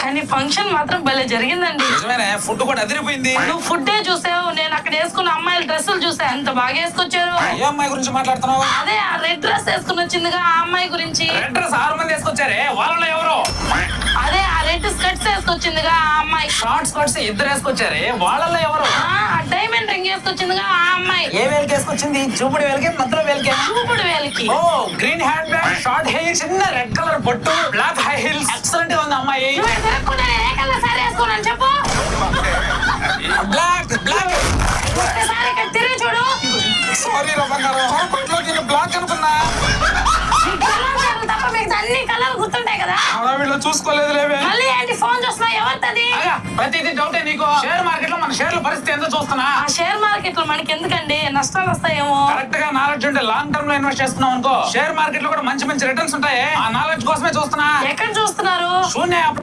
కానీ ఫంక్షన్ మాత్రం భలే జరిగిందండి. నిజమేనే, ఫుడ్ కూడా అదిరిపోయింది. నువ్వు ఫుడ్డే చూసావు, నేను అక్కడ వేసుకున్న అమ్మాయిల డ్రెస్సులు చూసా, ఎంత బాగా వేసుకొచ్చారు. ఏ అమ్మాయి గురించి మాట్లాడుతున్నావు? అదే ఆ రెడ్ డ్రెస్ వేసుకుని వచ్చిందిగా ఆ అమ్మాయి గురించి. రెడ్ డ్రెస్ 6 మంది వేసుకొచ్చారే, వాళ్ళలో ఎవరు? అదే ఆ రెడ్ స్కర్ట్స్ వేసుకొచ్చిందిగా ఆ అమ్మాయి. షార్ట్ స్కర్ట్స్ 2 వేసుకొచ్చారే, వాళ్ళలో ఎవరు? ఆ డైమండ్ రింగ్ వేసుకొచ్చిందిగా ఆ అమ్మాయి. ఏ వేలకి వేసుకొచ్చింది? చూపుడు వేలకి, మధ్యలో వేలకి? చూపుడు వేలికి. ఓ, green hand bag, short hair, చిన్న రెడ్ కలర్ బొట్టు, బ్లాక్ హై హీల్స్, ఎక్సలెంట్ గా ఉంది అమ్మాయి. నువ్వు తిరగకుండా నేను ఏ కలర్ సారీ వేసుకున్నాను చెప్పు. Black black. ఒక్కసారి ఇక్కడ తిరిగి చూడు. సారీ రా బంగారం, పొరపాట్లో నేను బ్లాక్ అనుకున్నా. మీకు కలర్ తప్ప మీకు అన్ని కలర్ గుర్తుంటాయి కదా. వీళ్ళు చూసుకోలేదు లేవే. మళ్ళీ ఏంటి ఫోన్ చూస్తున్నా, ఎవరిది? ప్రతిదీ డౌటే నీకు. షేర్ మార్కెట్ లో మన షేర్ల పరిస్థితి ఎంత చూస్తున్నా. ఆ షేర్ మార్కెట్ లో మనకి ఎందుకండి, నష్టాలు వస్తాయేమో. కరెక్ట్ గా నాలెడ్జ్ ఉంటే లాంగ్ టర్మ్ లో ఇన్వెస్ట్ చేస్తున్నాం అనుకో, షేర్ మార్కెట్ లో కూడా మంచి మంచి రిటర్న్స్ ఉంటాయి. ఆ నాలెడ్జ్ కోసమే చూస్తున్నా. ఎక్కడ చూస్తున్నారు? శూన్య